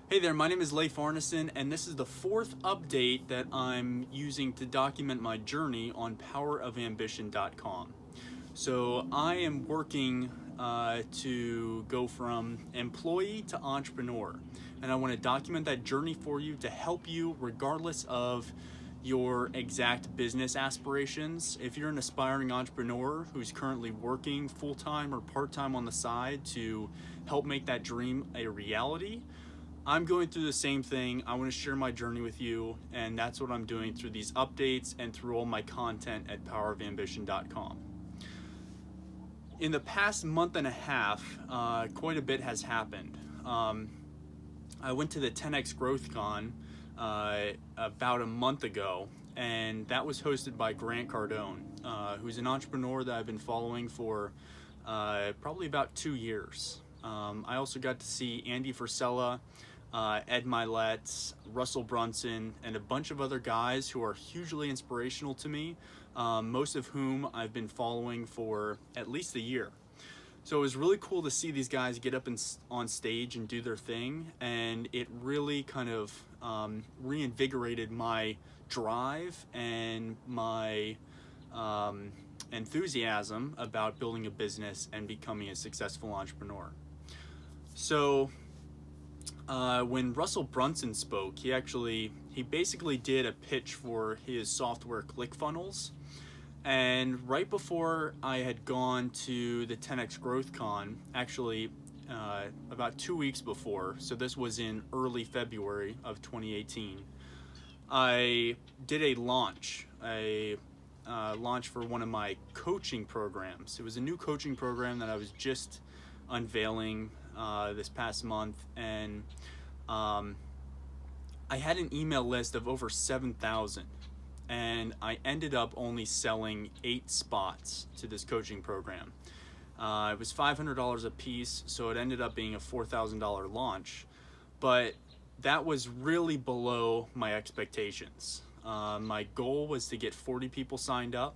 Hey there, my name is Leif Arneson, and this is the fourth update that I'm using to document my journey on powerofambition.com. So I am working to go from employee to entrepreneur, and I want to document that journey for you to help you regardless of your exact business aspirations. If you're an aspiring entrepreneur who's currently working full-time or part-time on the side to help make that dream a reality, I'm going through the same thing. I want to share my journey with you, and that's what I'm doing through these updates and through all my content at powerofambition.com. In the past month and a half, quite a bit has happened. I went to the 10X Growth Con about a month ago, and that was hosted by Grant Cardone, who's an entrepreneur that I've been following for probably about 2 years. I also got to see Andy Frisella, Ed Milet, Russell Brunson, and a bunch of other guys who are hugely inspirational to me, most of whom I've been following for at least a year. So it was really cool to see these guys get up on stage and do their thing, and it really kind of reinvigorated my drive and my enthusiasm about building a business and becoming a successful entrepreneur. So when Russell Brunson spoke, he basically did a pitch for his software ClickFunnels. And right before I had gone to the 10X Growth Con, actually about 2 weeks before, so this was in early February of 2018, I did a launch for one of my coaching programs. It was a new coaching program that I was just unveiling this past month, and I had an email list of over 7,000, and I ended up only selling 8 spots to this coaching program. It was $500 a piece, so it ended up being a $4,000 launch, but that was really below my expectations. My goal was to get 40 people signed up,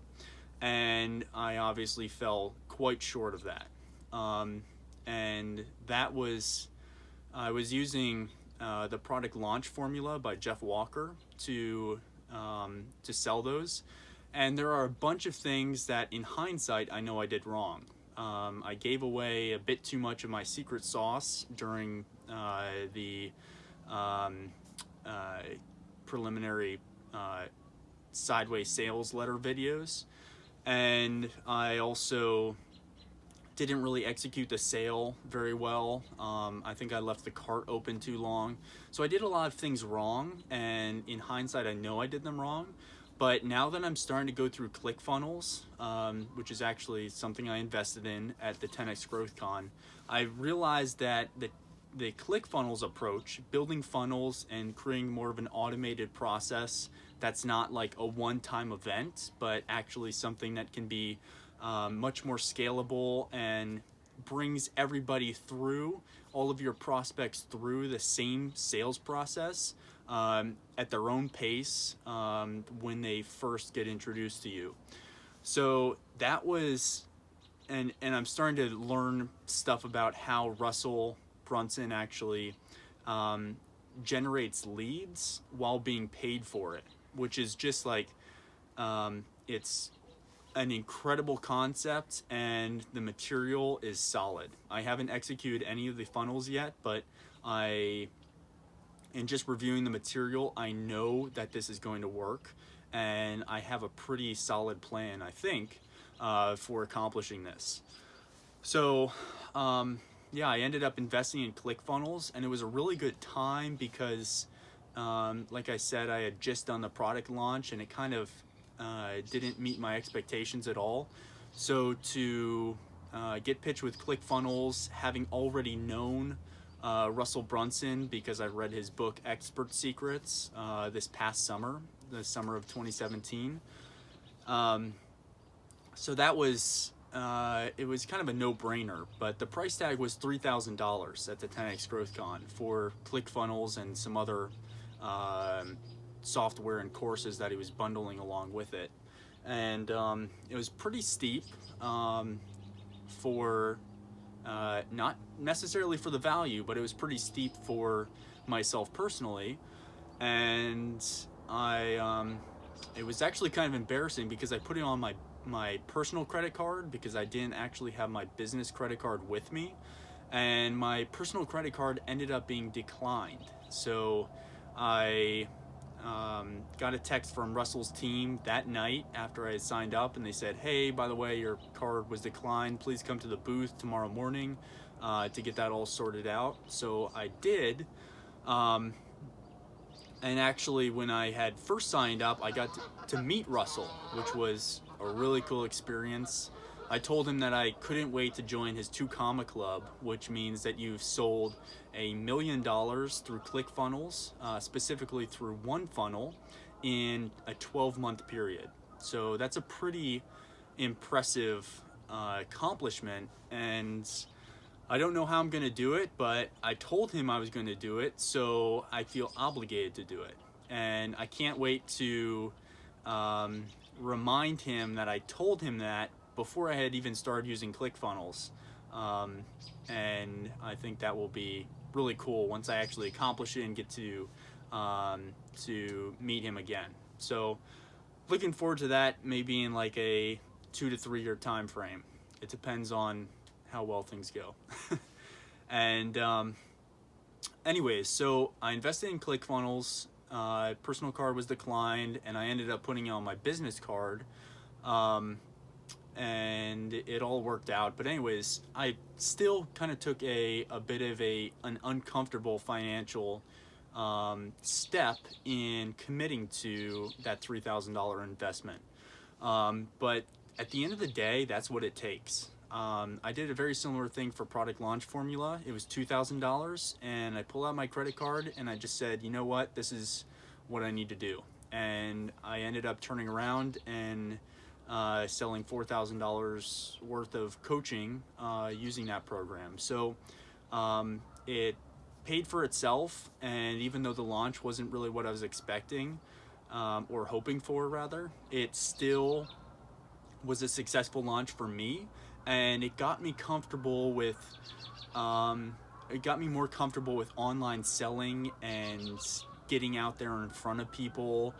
and I obviously fell quite short of that. And that was, I was using the product launch formula by Jeff Walker to sell those. And there are a bunch of things that in hindsight I know I did wrong. I gave away a bit too much of my secret sauce during the preliminary sideways sales letter videos. And I also didn't really execute the sale very well. I think I left the cart open too long. So I did a lot of things wrong, and in hindsight I know I did them wrong. But now that I'm starting to go through ClickFunnels, which is actually something I invested in at the 10X Growth Con, I realized that the ClickFunnels approach, building funnels and creating more of an automated process that's not like a one-time event, but actually something that can be much more scalable and brings everybody through, all of your prospects through the same sales process at their own pace when they first get introduced to you. So that was, and I'm starting to learn stuff about how Russell Brunson actually generates leads while being paid for it, which is just like, it's an incredible concept, and the material is solid. I haven't executed any of the funnels yet, but in just reviewing the material, I know that this is going to work, and I have a pretty solid plan, I think, for accomplishing this. So yeah, I ended up investing in ClickFunnels, and it was a really good time because like I said, I had just done the product launch, and it kind of didn't meet my expectations at all. So to get pitched with ClickFunnels, having already known Russell Brunson because I read his book Expert Secrets this past summer, the summer of 2017. So that was it was kind of a no-brainer, but the price tag was $3,000 at the 10X Growth Con for ClickFunnels and some other software and courses that he was bundling along with it. And it was pretty steep for not necessarily for the value, but it was pretty steep for myself personally. And it was actually kind of embarrassing because I put it on my personal credit card because I didn't actually have my business credit card with me, and my personal credit card ended up being declined. So I got a text from Russell's team that night after I had signed up, and they said, "Hey, by the way, your card was declined. Please come to the booth tomorrow morning to get that all sorted out." So I did. And actually, when I had first signed up, I got to meet Russell, which was a really cool experience. I told him that I couldn't wait to join his 2 Comma Club, which means that you've sold $1 million through ClickFunnels, specifically through one funnel, in a 12-month period. So that's a pretty impressive accomplishment, and I don't know how I'm going to do it, but I told him I was going to do it, so I feel obligated to do it. And I can't wait to remind him that I told him that before I had even started using ClickFunnels. And I think that will be really cool once I actually accomplish it and get to meet him again. So looking forward to that, maybe in like a 2 to 3 year time frame. It depends on how well things go. And anyways, so I invested in ClickFunnels. Personal card was declined, and I ended up putting it on my business card. And it all worked out. But anyways, I still kind of took a bit of an uncomfortable financial step in committing to that $3,000 investment. But at the end of the day, that's what it takes. I did a very similar thing for Product Launch Formula. It was $2,000, and I pulled out my credit card and I just said, you know what, this is what I need to do. And I ended up turning around and selling $4,000 worth of coaching using that program. So it paid for itself, and even though the launch wasn't really what I was expecting or hoping for, rather, it still was a successful launch for me, and it got me comfortable with it got me more comfortable with online selling and getting out there in front of people,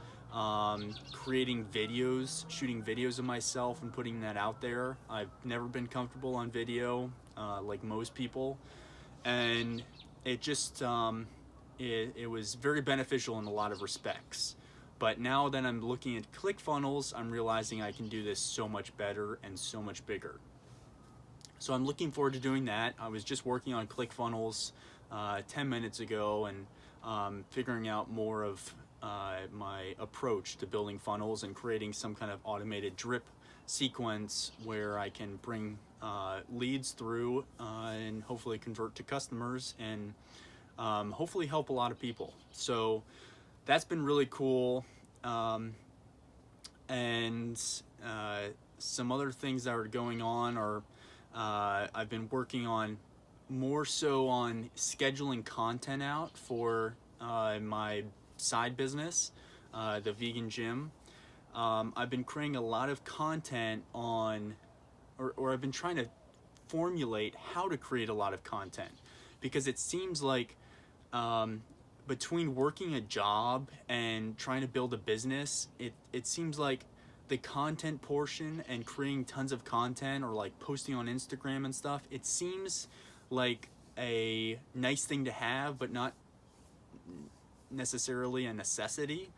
creating videos, shooting videos of myself and putting that out there. I've never been comfortable on video like most people, and it just it was very beneficial in a lot of respects. But now that I'm looking at ClickFunnels, I'm realizing I can do this so much better and so much bigger. So I'm looking forward to doing that. I was just working on ClickFunnels 10 minutes ago, and figuring out more of my approach to building funnels and creating some kind of automated drip sequence where I can bring leads through and hopefully convert to customers, and hopefully help a lot of people. So that's been really cool. And some other things that are going on are I've been working on more so on scheduling content out for my side business, the vegan gym. I've been creating a lot of content on, or I've been trying to formulate how to create a lot of content, because it seems like between working a job and trying to build a business, it seems like the content portion and creating tons of content, or like posting on Instagram and stuff, it seems like a nice thing to have, but not necessarily a necessity.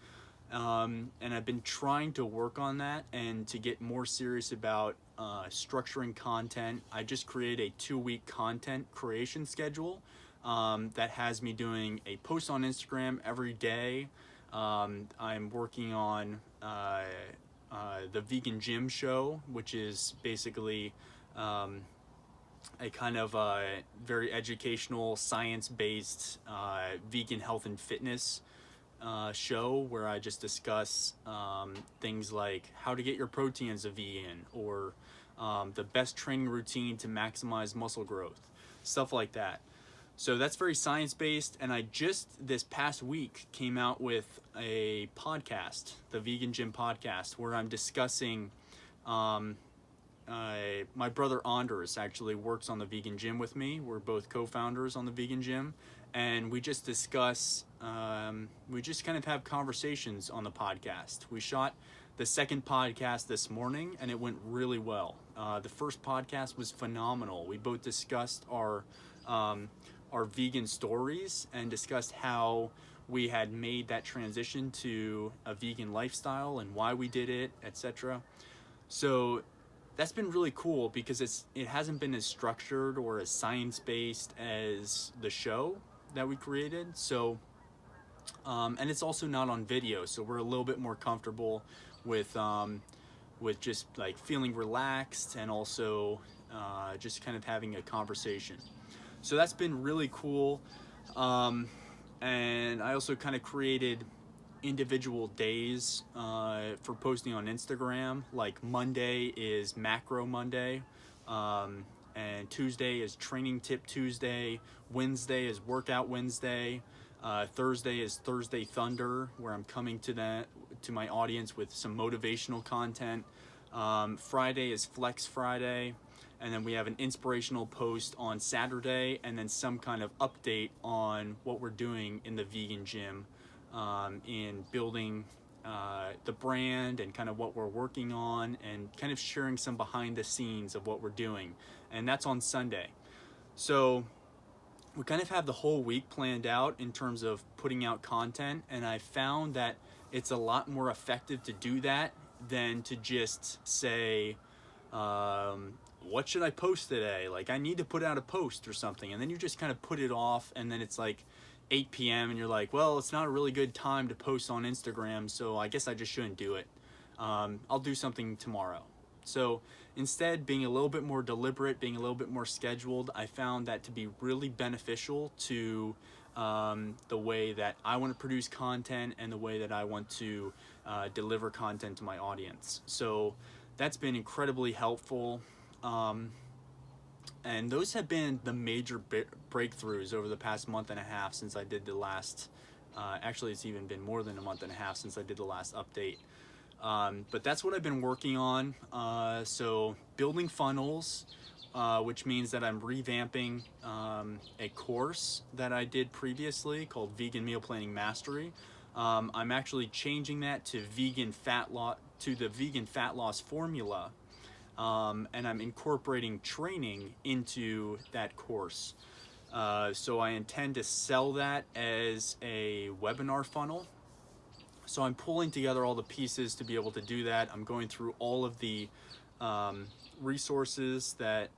And I've been trying to work on that and to get more serious about structuring content. I just created a 2-week content creation schedule that has me doing a post on Instagram every day. I'm working on the Vegan Gym Show, which is basically a kind of very educational, science-based vegan health and fitness show where I just discuss things like how to get your protein as a vegan, or the best training routine to maximize muscle growth, stuff like that. So that's very science-based, and I just this past week came out with a podcast, the Vegan Gym Podcast, where I'm discussing my brother Anders actually works on the vegan gym with me. We're both co-founders on the vegan gym, and we just discuss, we just kind of have conversations on the podcast. We shot the second podcast this morning, and it went really well. The first podcast was phenomenal. We both discussed our vegan stories and discussed how we had made that transition to a vegan lifestyle and why we did it, etc. So that's been really cool because it hasn't been as structured or as science-based as the show that we created. So and it's also not on video, so we're a little bit more comfortable with just like feeling relaxed and also just kind of having a conversation. So that's been really cool. And I also kind of created individual days for posting on Instagram. Like Monday is Macro Monday, and Tuesday is Training Tip Tuesday, Wednesday is Workout Wednesday, Thursday is Thursday Thunder, where I'm coming to my audience with some motivational content. Friday is Flex Friday, and then we have an inspirational post on Saturday, and then some kind of update on what we're doing in the vegan gym, in building the brand and kind of what we're working on, and kind of sharing some behind the scenes of what we're doing. And that's on Sunday. So we kind of have the whole week planned out in terms of putting out content, and I found that it's a lot more effective to do that than to just say, what should I post today? Like, I need to put out a post or something, and then you just kind of put it off, and then it's like 8 p.m. and you're like, well, it's not a really good time to post on Instagram, so I guess I just shouldn't do it. I'll do something tomorrow. So instead, being a little bit more deliberate, being a little bit more scheduled, I found that to be really beneficial to the way that I want to produce content and the way that I want to deliver content to my audience. So that's been incredibly helpful. And those have been the major breakthroughs over the past month and a half since I did the last, actually it's even been more than a month and a half since I did the last update. But that's what I've been working on. So building funnels, which means that I'm revamping a course that I did previously called Vegan Meal Planning Mastery. I'm actually changing that to the vegan fat loss formula. And I'm incorporating training into that course. So I intend to sell that as a webinar funnel. So I'm pulling together all the pieces to be able to do that. I'm going through all of the resources that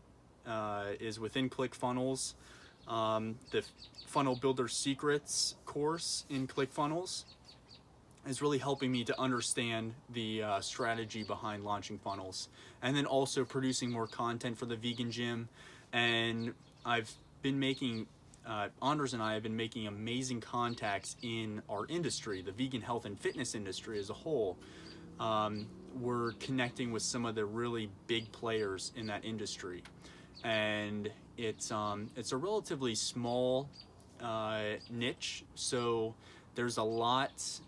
is within ClickFunnels. The Funnel Builder Secrets course in ClickFunnels is really helping me to understand the strategy behind launching funnels, and then also producing more content for the vegan gym. And I've been making, Anders and I have been making amazing contacts in our industry, the vegan health and fitness industry as a whole. We're connecting with some of the really big players in that industry, and it's a relatively small niche, so there's a lot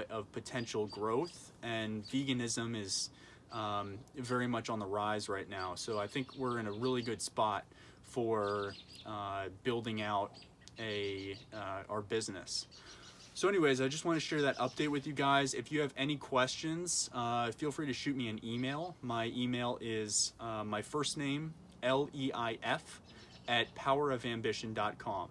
of potential growth, and veganism is very much on the rise right now. So I think we're in a really good spot for building out our business. So anyways, I just want to share that update with you guys. If you have any questions, feel free to shoot me an email. My email is my first name, Leif, at powerofambition.com.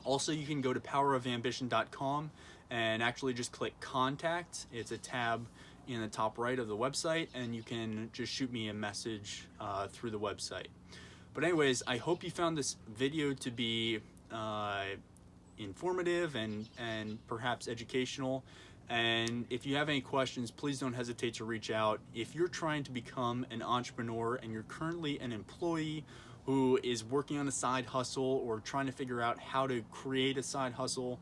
Also, you can go to powerofambition.com and actually just click contact. It's a tab in the top right of the website, and you can just shoot me a message through the website. But anyways, I hope you found this video to be informative and perhaps educational. And if you have any questions, please don't hesitate to reach out. If you're trying to become an entrepreneur and you're currently an employee who is working on a side hustle or trying to figure out how to create a side hustle,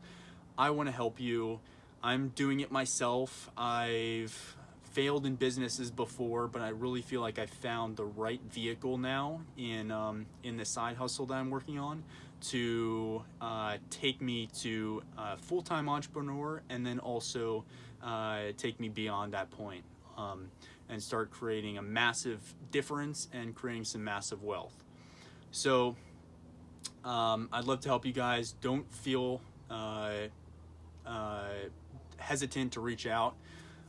I want to help you. I'm doing it myself. I've failed in businesses before, but I really feel like I found the right vehicle now in the side hustle that I'm working on to take me to a full-time entrepreneur, and then also take me beyond that point. and start creating a massive difference and creating some massive wealth. So I'd love to help you guys. Don't feel hesitant to reach out.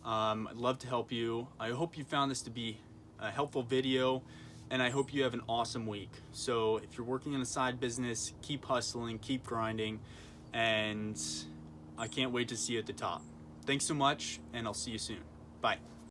I'd love to help you. I hope you found this to be a helpful video, and I hope you have an awesome week. So if you're working in a side business, keep hustling, keep grinding, and I can't wait to see you at the top. Thanks so much, and I'll see you soon. Bye.